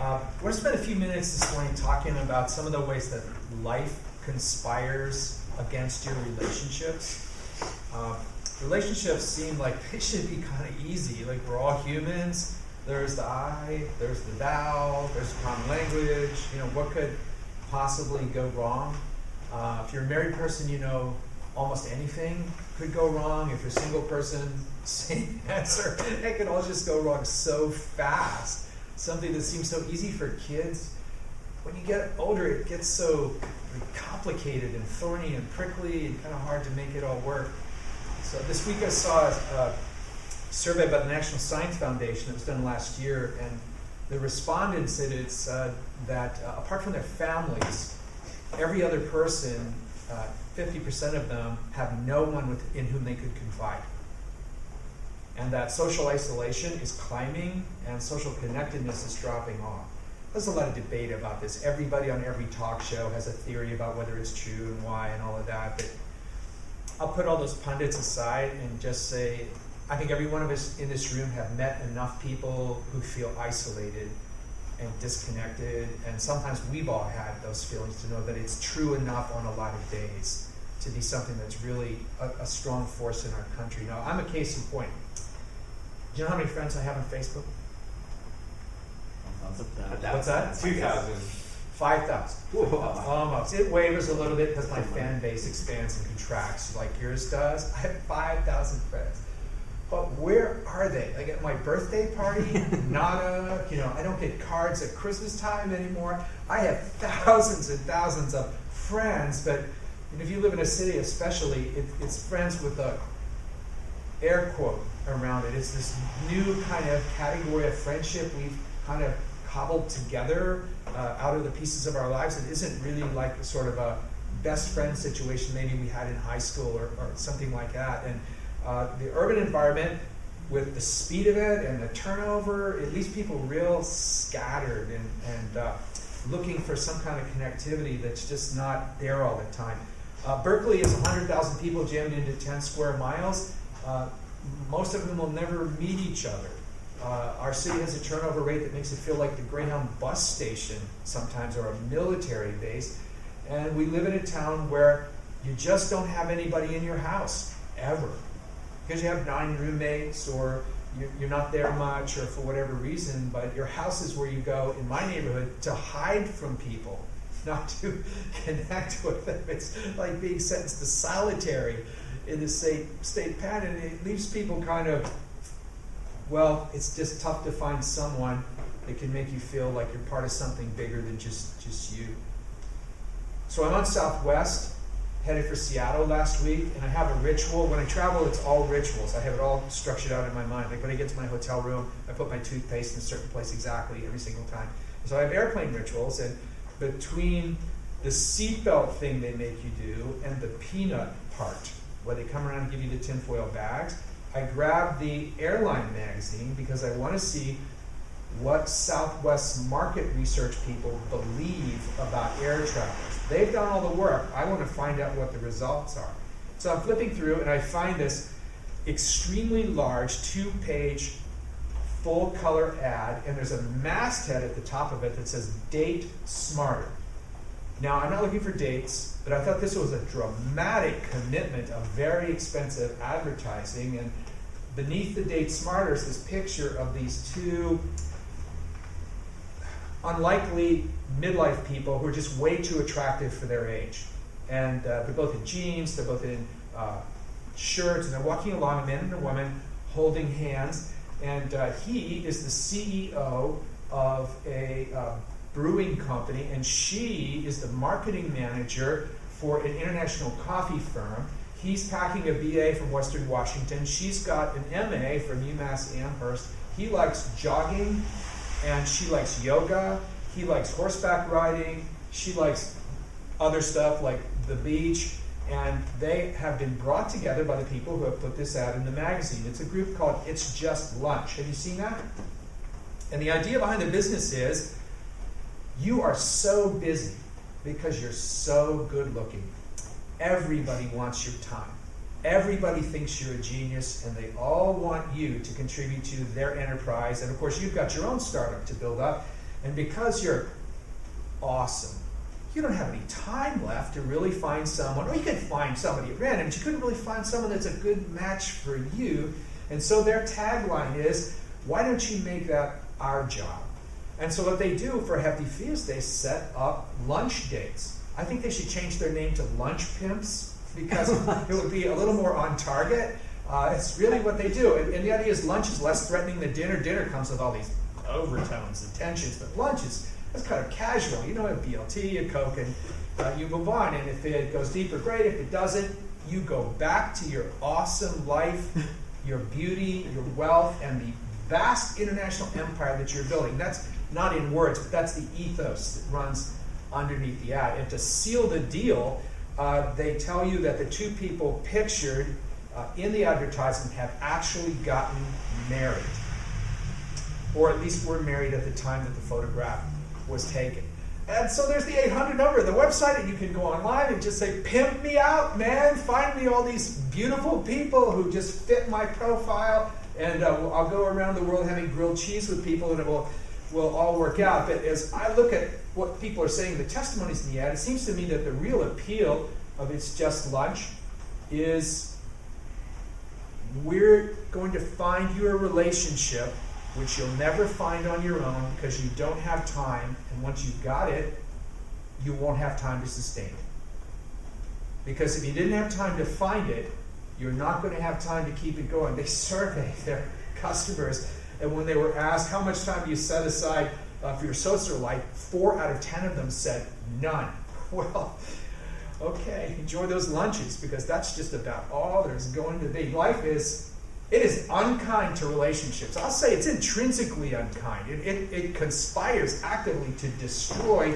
I want to spend a few minutes this morning talking about some of the ways that life conspires against your relationships. Relationships seem like they should be kind of easy. Like, we're all humans. There's the I, there's the thou, there's common language. What could possibly go wrong? If you're a married person, almost anything could go wrong. If you're a single person, same answer. It can all just go wrong so fast. Something that seems so easy for kids, when you get older, it gets so complicated and thorny and prickly and kind of hard to make it all work. So this week I saw a survey by the National Science Foundation that was done last year, and the respondents said that apart from their families, every other person, 50% of them, have no one in whom they could confide. And that social isolation is climbing and social connectedness is dropping off. There's a lot of debate about this. Everybody on every talk show has a theory about whether it's true and why and all of that. But I'll put all those pundits aside and just say, I think every one of us in this room have met enough people who feel isolated and disconnected. And sometimes we've all had those feelings to know that it's true enough on a lot of days to be something that's really a strong force in our country. Now, I'm a case in point. Do you know how many friends I have on Facebook? What's that? 2,000. 5,000. Almost. It wavers a little bit because my fan base expands and contracts like yours does. I have 5,000 friends. But where are they? Like at my birthday party? Nada. I don't get cards at Christmas time anymore. I have thousands and thousands of friends, but if you live in a city especially, it's friends with a air quote around it. It's this new kind of category of friendship we've kind of cobbled together out of the pieces of our lives. It isn't really like sort of a best friend situation maybe we had in high school or something like that. And the urban environment, with the speed of it and the turnover, it leaves people real scattered and looking for some kind of connectivity that's just not there all the time. Berkeley is 100,000 people jammed into 10 square miles. Most of them will never meet each other. Our city has a turnover rate that makes it feel like the Greyhound bus station sometimes, or a military base. And we live in a town where you just don't have anybody in your house, ever. Because you have 9 roommates, or you're not there much, or for whatever reason, but your house is where you go, in my neighborhood, to hide from people, not to connect with them. It's like being sentenced to solitary in the state pen, and it leaves people kind of, well, it's just tough to find someone that can make you feel like you're part of something bigger than just you. So I'm on Southwest, headed for Seattle last week, and I have a ritual. When I travel, it's all rituals. I have it all structured out in my mind. Like when I get to my hotel room, I put my toothpaste in a certain place exactly every single time. So I have airplane rituals, and between the seatbelt thing they make you do and the peanut part, where they come around and give you the tinfoil bags, I grabbed the airline magazine because I want to see what Southwest market research people believe about air travelers. They've done all the work. I want to find out what the results are. So I'm flipping through and I find this extremely large 2-page full color ad, and there's a masthead at the top of it that says "Date Smarter." Now, I'm not looking for dates, but I thought this was a dramatic commitment of very expensive advertising. And beneath the "Date Smarter" is this picture of these 2 unlikely midlife people who are just way too attractive for their age. And they're both in jeans, they're both in shirts, and they're walking along, a man and a woman holding hands. And he is the CEO of a brewing company, and she is the marketing manager for an international coffee firm. He's packing a BA from Western Washington. She's got an MA from UMass Amherst. He likes jogging, and she likes yoga. He likes horseback riding. She likes other stuff like the beach. And they have been brought together by the people who have put this ad in the magazine. It's a group called It's Just Lunch. Have you seen that? And the idea behind the business is, you are so busy because you're so good looking. Everybody wants your time. Everybody thinks you're a genius, and they all want you to contribute to their enterprise. And of course, you've got your own startup to build up. And because you're awesome, you don't have any time left to really find someone, or you could find somebody at random, but you couldn't really find someone that's a good match for you. And so their tagline is, why don't you make that our job? And so what they do for Hefty Fee is they set up lunch dates. I think they should change their name to Lunch Pimps, because it would be a little more on target. It's really what they do. And the idea is lunch is less threatening than dinner. Dinner comes with all these overtones and tensions, but lunch is kind of casual. You know, a BLT, a Coke, and you move on. And if it goes deeper, great. If it doesn't, you go back to your awesome life, your beauty, your wealth, and the vast international empire that you're building. That's not in words, but that's the ethos that runs underneath the ad. And to seal the deal, they tell you that the two people pictured in the advertisement have actually gotten married, or at least were married at the time that the photograph was taken. And so there's the 800 number, the website, and you can go online and just say, pimp me out, man, find me all these beautiful people who just fit my profile, and I'll go around the world having grilled cheese with people, and it will all work out. But as I look at what people are saying, the testimonies in the ad, it seems to me that the real appeal of It's Just Lunch is, we're going to find you a relationship which you'll never find on your own because you don't have time, and once you've got it, you won't have time to sustain it. Because if you didn't have time to find it, you're not going to have time to keep it going. They surveyed their customers, and when they were asked, how much time do you set aside for your social life, 4 out of 10 of them said none. Well, okay, enjoy those lunches, because that's just about all there's going to be. Life is, it is unkind to relationships. I'll say it's intrinsically unkind. It conspires actively to destroy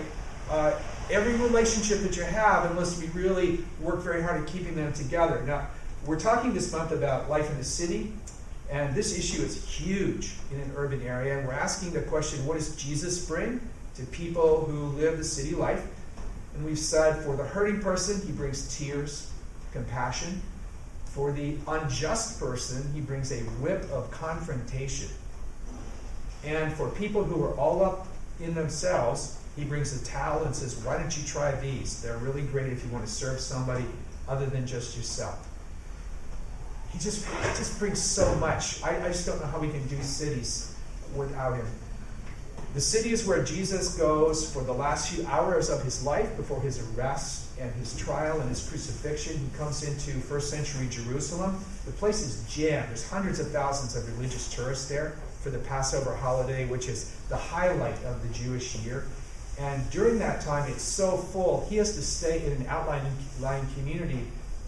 every relationship that you have unless we really work very hard at keeping them together. Now, we're talking this month about life in the city, and this issue is huge in an urban area. And we're asking the question, what does Jesus bring to people who live the city life? And we've said for the hurting person, he brings tears, compassion. For the unjust person, he brings a whip of confrontation. And for people who are all up in themselves, he brings a towel and says, why don't you try these? They're really great if you want to serve somebody other than just yourself. He just brings so much. I just don't know how we can do cities without him. The city is where Jesus goes for the last few hours of his life before his arrest and his trial and his crucifixion. He comes into first century Jerusalem. The place is jammed. There's hundreds of thousands of religious tourists there for the Passover holiday, which is the highlight of the Jewish year. And during that time, it's so full, he has to stay in an outlying community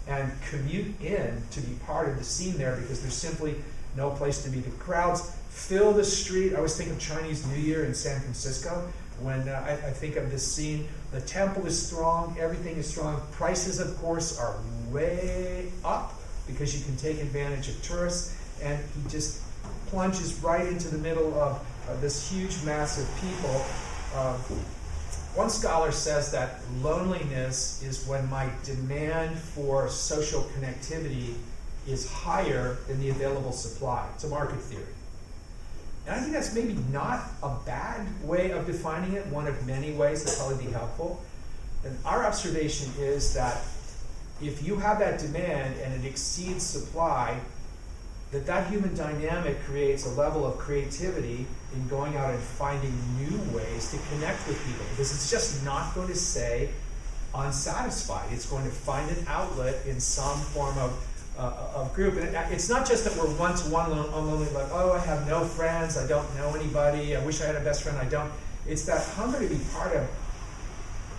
and commute in to be part of the scene there, because there's simply no place to be. The crowds fill the street. I always think of Chinese New Year in San Francisco when I think of this scene. The temple is strong, everything is strong. Prices, of course, are way up because you can take advantage of tourists, and he just plunges right into the middle of this huge mass of people. One scholar says that loneliness is when my demand for social connectivity is higher than the available supply. It's a market theory. And I think that's maybe not a bad way of defining it, one of many ways that probably be helpful. And our observation is that if you have that demand and it exceeds supply, that human dynamic creates a level of creativity in going out and finding new ways to connect with people, because it's just not going to stay unsatisfied. It's going to find an outlet in some form of group. And it's not just that we're one-to-one lonely, like, oh, I have no friends, I don't know anybody, I wish I had a best friend, I don't. It's that hunger to be part of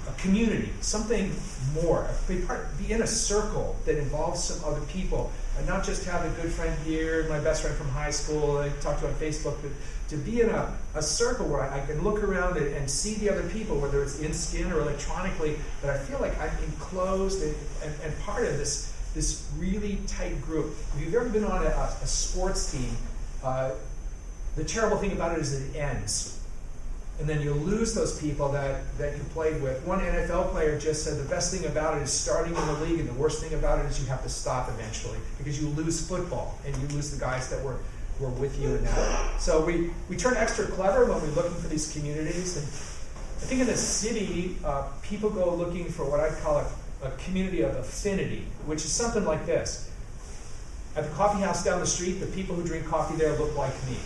a community, something more, be in a circle that involves some other people, and not just have a good friend here, my best friend from high school, I talk to on Facebook, but to be in a circle where I can look around and see the other people, whether it's in skin or electronically, but I feel like I'm enclosed and part of this really tight group. If you've ever been on a sports team, the terrible thing about it is that it ends. And then you lose those people that you played with. One NFL player just said the best thing about it is starting in the league, and the worst thing about it is you have to stop eventually, because you lose football and you lose the guys that were who are with you in that. So we turn extra clever when we're looking for these communities. And I think in the city, people go looking for what I call a community of affinity, which is something like this. At the coffee house down the street, the people who drink coffee there look like me.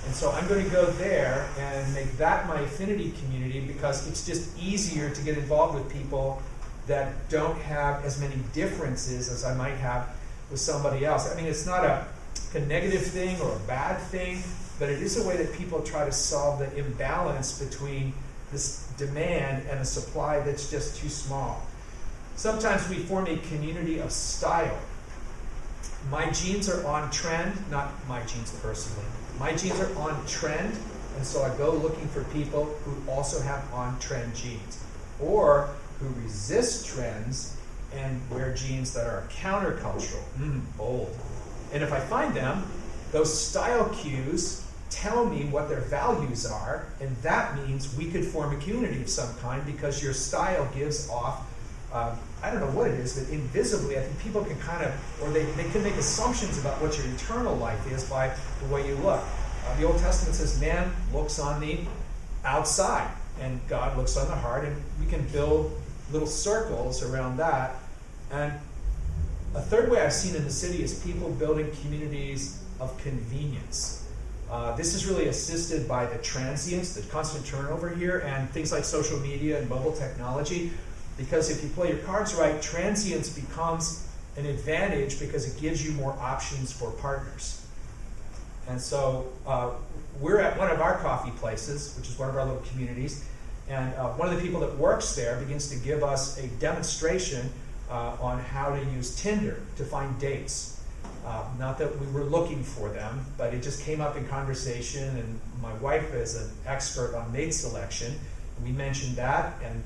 And so I'm going to go there and make that my affinity community because it's just easier to get involved with people that don't have as many differences as I might have with somebody else. I mean, it's not a negative thing or a bad thing, but it is a way that people try to solve the imbalance between this demand and a supply that's just too small. Sometimes we form a community of style. My jeans are on trend, not my jeans personally. My jeans are on trend, and so I go looking for people who also have on-trend jeans, or who resist trends and wear jeans that are countercultural, bold. And if I find them, those style cues tell me what their values are, and that means we could form a community of some kind because your style gives off, I don't know what it is, but invisibly, I think people can kind of, or they can make assumptions about what your internal life is by the way you look. The Old Testament says man looks on the outside, and God looks on the heart, and we can build little circles around that. And a third way I've seen in the city is people building communities of convenience. This is really assisted by the transience, the constant turnover here, and things like social media and mobile technology. Because if you play your cards right, transience becomes an advantage because it gives you more options for partners. And so we're at one of our coffee places, which is one of our little communities, and one of the people that works there begins to give us a demonstration on how to use Tinder to find dates. Not that we were looking for them, but it just came up in conversation, and my wife is an expert on mate selection. We mentioned that, and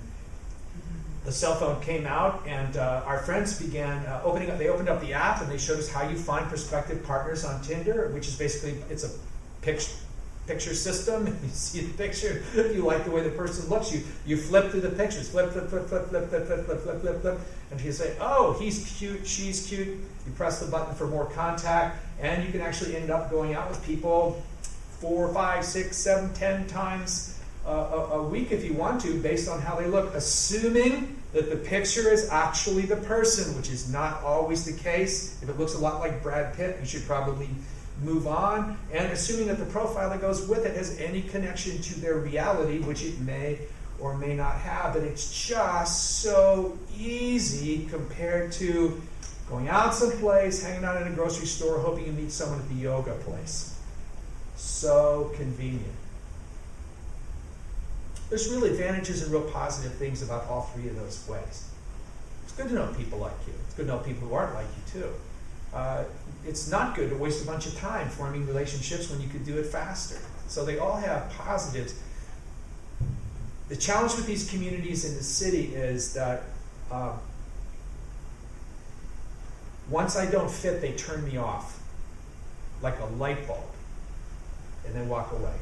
the cell phone came out, and our friends began opening up. They opened up the app, and they showed us how you find prospective partners on Tinder, which is basically, it's a picture system. You see the picture. If you like the way the person looks, you flip through the pictures. Flip, and you say, oh, he's cute, she's cute. You press the button for more contact, and you can actually end up going out with people 4, 5, 6, 7, 10 times a week if you want to, based on how they look, assuming that the picture is actually the person, which is not always the case. If it looks a lot like Brad Pitt, you should probably move on, and assuming that the profile that goes with it has any connection to their reality, which it may or may not have. But it's just so easy compared to going out someplace, hanging out in a grocery store, hoping you meet someone at the yoga place. So convenient. There's real advantages and real positive things about all three of those ways. It's good to know people like you. It's good to know people who aren't like you too. It's not good to waste a bunch of time forming relationships when you could do it faster. So they all have positives. The challenge with these communities in the city is that once I don't fit, they turn me off like a light bulb and then walk away.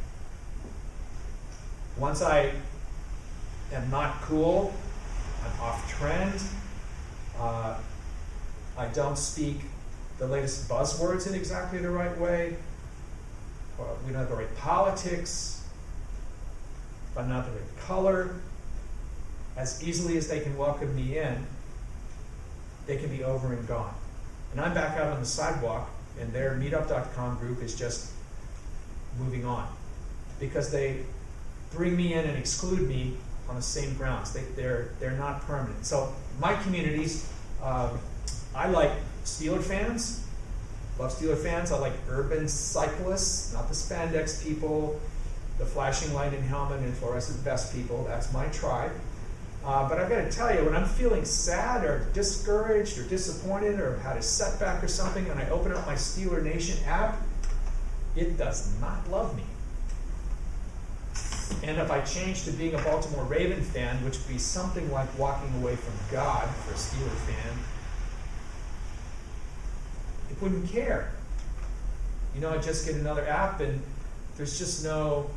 Once I am not cool, I'm off trend, I don't speak the latest buzzwords in exactly the right way, we don't have the right politics, if I'm not the right color, as easily as they can welcome me in, they can be over and gone. And I'm back out on the sidewalk, and their meetup.com group is just moving on because they bring me in and exclude me on the same grounds. They're not permanent. So my communities, I like Steeler fans. Love Steeler fans. I like urban cyclists, not the spandex people, the flashing light and helmet and fluorescent vest people. That's my tribe. But I've got to tell you, when I'm feeling sad or discouraged or disappointed or had a setback or something, and I open up my Steeler Nation app, it does not love me. And if I change to being a Baltimore Raven fan, which would be something like walking away from God for a Steeler fan, it wouldn't care. You know, I just get another app and there's no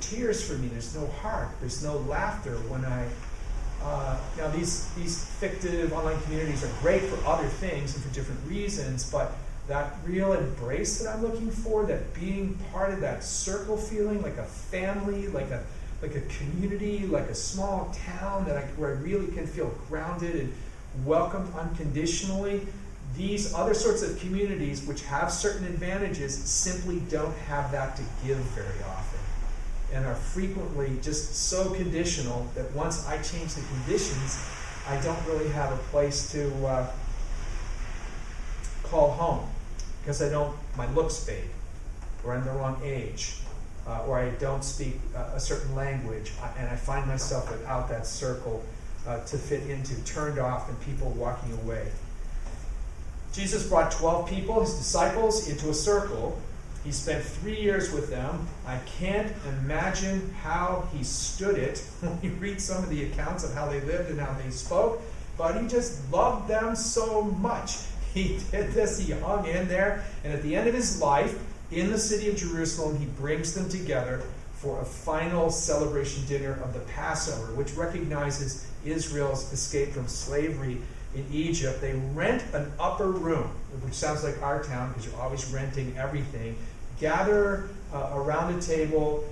tears for me, there's no heart, there's no laughter when now these fictive online communities are great for other things and for different reasons, but that real embrace that I'm looking for, that being part of that circle feeling, like a family, like a community, like a small town where I really can feel grounded and welcomed unconditionally. These other sorts of communities, which have certain advantages, simply don't have that to give very often, and are frequently just so conditional that once I change the conditions, I don't really have a place to call home, because my looks fade, or I'm the wrong age, or I don't speak a certain language, and I find myself without that circle to fit into, turned off, and people walking away. Jesus brought 12 people, his disciples, into a circle. He spent 3 years with them. I can't imagine how he stood it when you read some of the accounts of how they lived and how they spoke, but he just loved them so much. He did this, he hung in there, and at the end of his life, in the city of Jerusalem, he brings them together for a final celebration dinner of the Passover, which recognizes Israel's escape from slavery in Egypt. They rent an upper room, which sounds like our town because you're always renting everything. Gather around a table,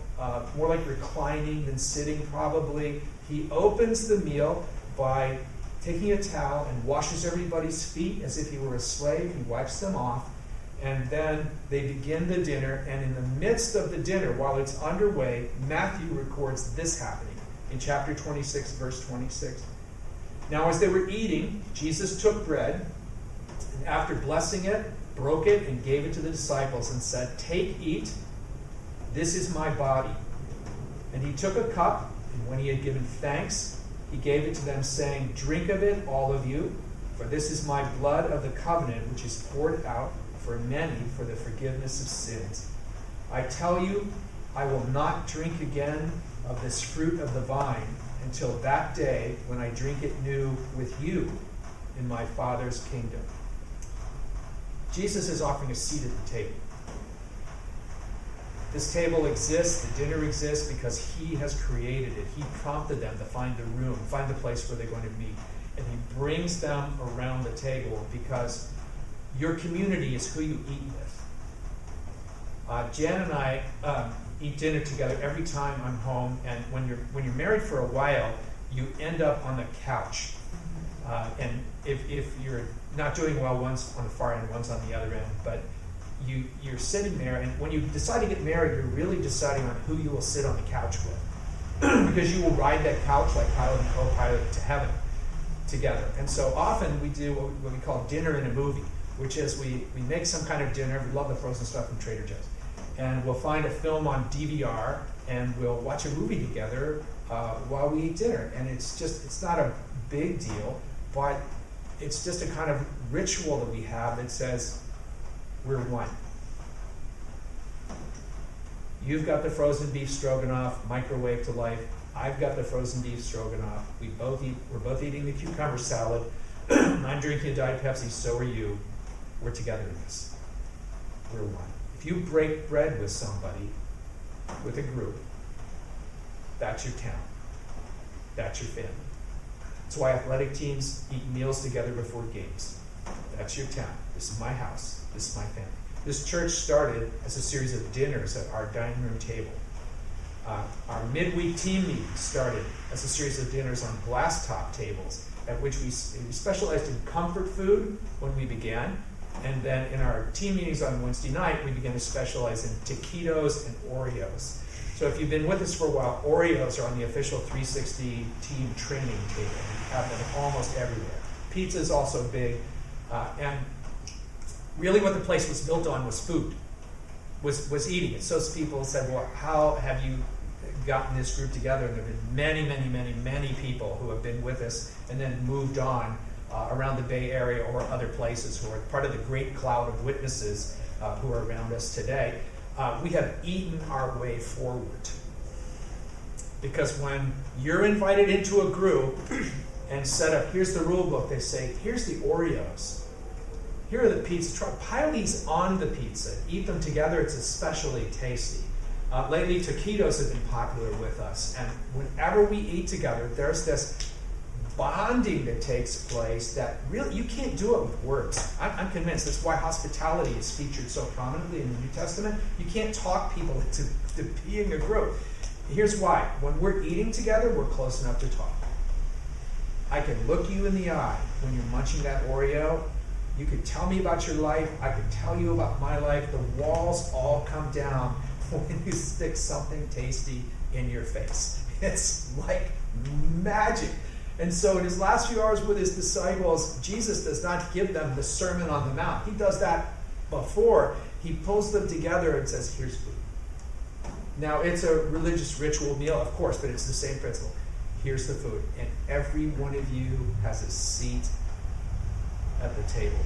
more like reclining than sitting probably. He opens the meal by taking a towel and washes everybody's feet as if he were a slave. He wipes them off. And then they begin the dinner. And in the midst of the dinner, while it's underway, Matthew records this happening in chapter 26, verse 26. Now, as they were eating, Jesus took bread, and after blessing it, broke it and gave it to the disciples and said, "Take, eat, this is my body." And he took a cup, and when he had given thanks, he gave it to them, saying, "Drink of it, all of you, for this is my blood of the covenant, which is poured out for many for the forgiveness of sins. I tell you, I will not drink again of this fruit of the vine until that day when I drink it new with you in my Father's kingdom." Jesus is offering a seat at the table. This table exists, the dinner exists, because he has created it. He prompted them to find the room, find the place where they're going to meet. And he brings them around the table because your community is who you eat with. Jen and I eat dinner together every time I'm home, and when you're married for a while, you end up on the couch. And if you're not doing well, one's on the far end, one's on the other end, but you're sitting there, and when you decide to get married, you're really deciding on who you will sit on the couch with. Because you will ride that couch like pilot and co-pilot to heaven together. And so often we do what we call dinner in a movie, which is we make some kind of dinner. We love the frozen stuff from Trader Joe's. And we'll find a film on DVR, and we'll watch a movie together while we eat dinner. And it's not a big deal, but it's just a kind of ritual that we have that says we're one. You've got the frozen beef stroganoff, microwave to life. I've got the frozen beef stroganoff. We're both eating the cucumber salad. I'm drinking a Diet Pepsi, so are you. We're together in this. We're one. If you break bread with somebody, with a group, that's your town. That's your family. That's why athletic teams eat meals together before games. That's your town. This is my house. This is my family. This church started as a series of dinners at our dining room table. Our midweek team meeting started as a series of dinners on glass top tables, at which we specialized in comfort food when we began. And then in our team meetings on Wednesday night, we began to specialize in taquitos and Oreos. So if you've been with us for a while, Oreos are on the official 360 team training table. We have them almost everywhere. Pizza is also big. And really what the place was built on was food, was eating it. So people said, well, how have you gotten this group together? And there have been many people who have been with us and then moved on around the Bay Area or other places who are part of the great cloud of witnesses who are around us today. We have eaten our way forward. Because when you're invited into a group and set up, here's the rule book, they say, here's the Oreos. Here are the pizza. Pile these on the pizza. Eat them together. It's especially tasty. Lately, taquitos have been popular with us. And whenever we eat together, there's this bonding that takes place that really, you can't do it with words. I'm convinced that's why hospitality is featured so prominently in the New Testament. You can't talk people into being a group. Here's why. When we're eating together, we're close enough to talk. I can look you in the eye when you're munching that Oreo. You could tell me about your life. I could tell you about my life. The walls all come down when you stick something tasty in your face. It's like magic. And so in his last few hours with his disciples, Jesus does not give them the Sermon on the Mount. He does that before. He pulls them together and says, here's food. Now, it's a religious ritual meal, of course, but it's the same principle. Here's the food. And every one of you has a seat at the table.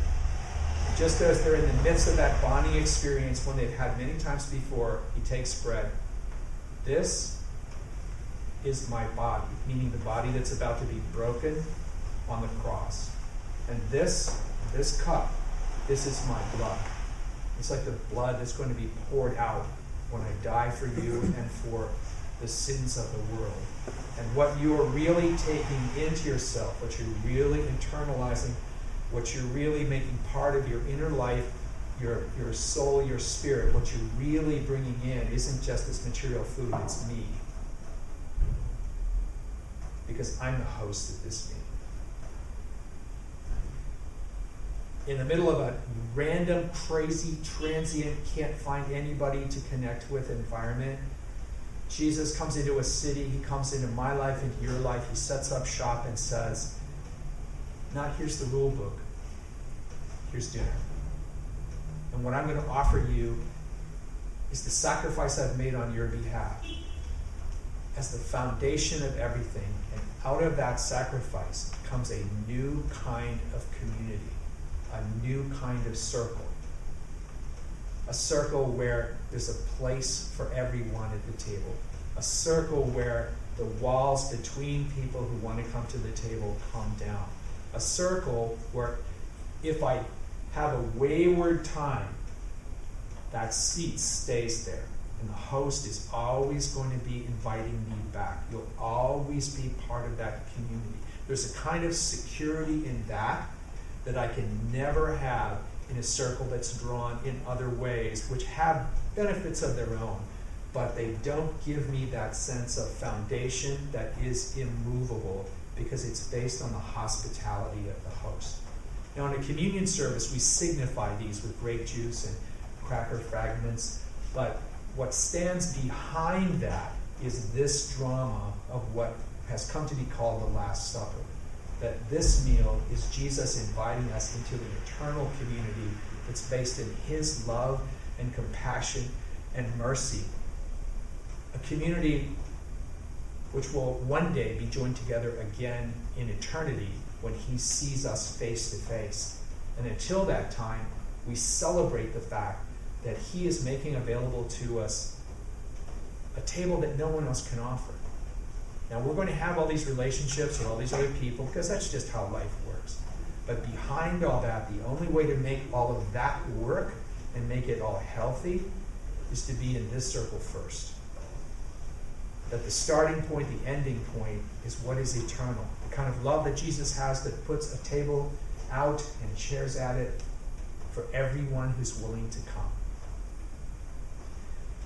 Just as they're in the midst of that bonding experience, when they've had many times before, he takes bread. This is my body, meaning the body that's about to be broken on the cross. And this cup, this is my blood. It's like the blood that's going to be poured out when I die for you and for the sins of the world. And what you are really taking into yourself, what you're really internalizing, what you're really making part of your inner life, your soul, your spirit, what you're really bringing in isn't just this material food, it's me. Because I'm the host of this meal. In the middle of a random, crazy, transient, can't find anybody to connect with environment, Jesus comes into a city, he comes into my life, into your life, he sets up shop and says, not here's the rule book, here's dinner. And what I'm going to offer you is the sacrifice I've made on your behalf as the foundation of everything. And out of that sacrifice comes a new kind of community, a new kind of circle. A circle where there's a place for everyone at the table. A circle where the walls between people who want to come to the table come down. A circle where if I have a wayward time, that seat stays there. And the host is always going to be inviting me back. You'll always be part of that community. There's a kind of security in that I can never have in a circle that's drawn in other ways, which have benefits of their own, but they don't give me that sense of foundation that is immovable because it's based on the hospitality of the host. Now, in a communion service, we signify these with grape juice and cracker fragments, but what stands behind that is this drama of what has come to be called the Last Supper. That this meal is Jesus inviting us into an eternal community that's based in his love and compassion and mercy. A community which will one day be joined together again in eternity when he sees us face to face. And until that time, we celebrate the fact that he is making available to us a table that no one else can offer. Now, we're going to have all these relationships with all these other people because that's just how life works. But behind all that, the only way to make all of that work and make it all healthy is to be in this circle first. That the starting point, the ending point, is what is eternal. The kind of love that Jesus has that puts a table out and chairs at it for everyone who's willing to come.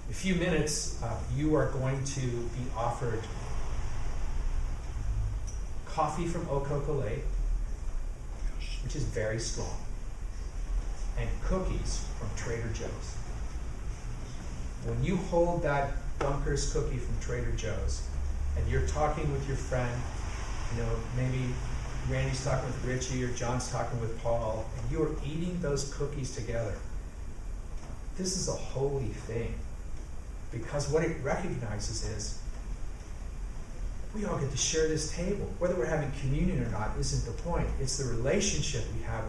In a few minutes, you are going to be offered coffee from Ococolate, which is very strong, and cookies from Trader Joe's. When you hold that Dunker's cookie from Trader Joe's, and you're talking with your friend, maybe Randy's talking with Richie or John's talking with Paul, and you are eating those cookies together, this is a holy thing. Because what it recognizes is we all get to share this table. Whether we're having communion or not isn't the point. It's the relationship we have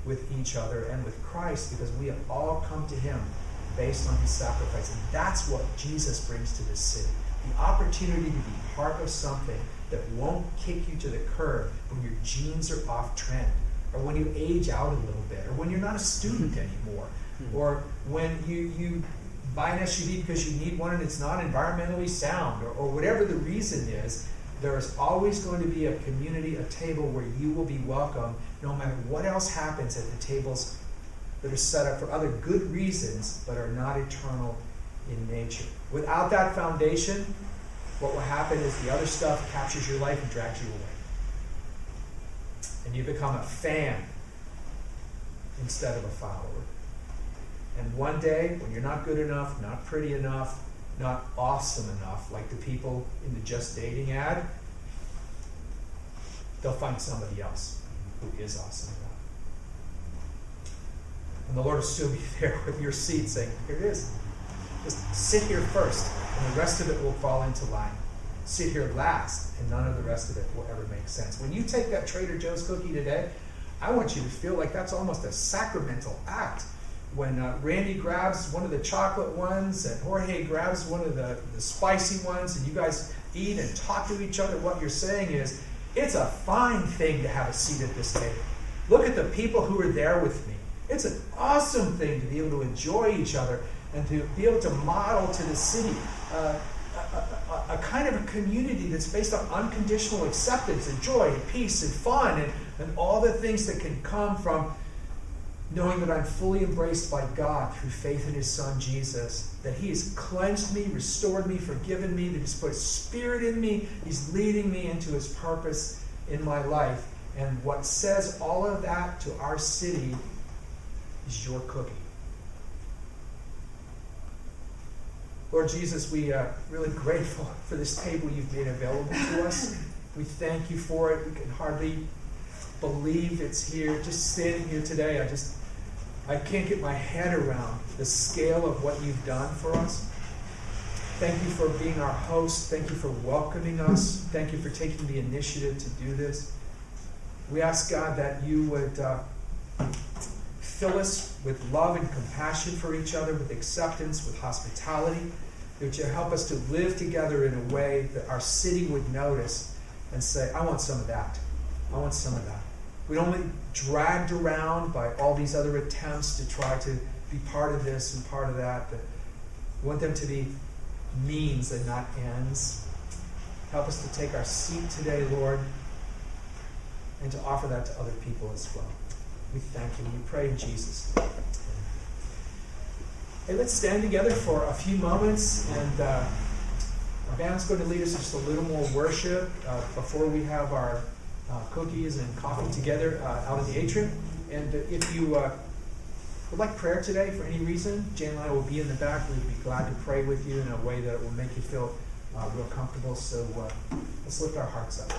with each other and with Christ, because we have all come to him based on his sacrifice. And that's what Jesus brings to this city. The opportunity to be part of something that won't kick you to the curb when your genes are off trend, or when you age out a little bit, or when you're not a student anymore, or when you buy an SUV because you need one and it's not environmentally sound, or whatever the reason is. There is always going to be a community, a table where you will be welcome, no matter what else happens at the tables that are set up for other good reasons, but are not eternal in nature. Without that foundation, what will happen is the other stuff captures your life and drags you away. And you become a fan instead of a follower. And one day, when you're not good enough, not pretty enough, not awesome enough, like the people in the Just Dating ad, they'll find somebody else who is awesome enough. And the Lord will still be there with your seat saying, here it is. Just sit here first, and the rest of it will fall into line. Sit here last, and none of the rest of it will ever make sense. When you take that Trader Joe's cookie today, I want you to feel like that's almost a sacramental act. When Randy grabs one of the chocolate ones and Jorge grabs one of the spicy ones, and you guys eat and talk to each other, what you're saying is, it's a fine thing to have a seat at this table. Look at the people who are there with me. It's an awesome thing to be able to enjoy each other and to be able to model to the city a kind of a community that's based on unconditional acceptance and joy and peace and fun and all the things that can come from knowing that I'm fully embraced by God through faith in His Son, Jesus, that He has cleansed me, restored me, forgiven me, that He's put His Spirit in me, He's leading me into His purpose in my life. And what says all of that to our city is your cookie. Lord Jesus, we are really grateful for this table you've made available to us. We thank you for it. We can hardly believe it's here. Just standing here today, I can't get my head around the scale of what you've done for us. Thank you for being our host. Thank you for welcoming us. Thank you for taking the initiative to do this. We ask, God, that you would fill us with love and compassion for each other, with acceptance, with hospitality. That you help us to live together in a way that our city would notice and say, I want some of that. I want some of that. We don't get dragged around by all these other attempts to try to be part of this and part of that, but we want them to be means and not ends. Help us to take our seat today, Lord, and to offer that to other people as well. We thank you. We pray in Jesus' name. Hey, let's stand together for a few moments, and our band's going to lead us just a little more worship before we have our cookies and coffee together out in the atrium. And if you would like prayer today for any reason, Jane and I will be in the back. We'd be glad to pray with you in a way that will make you feel real comfortable. So let's lift our hearts up.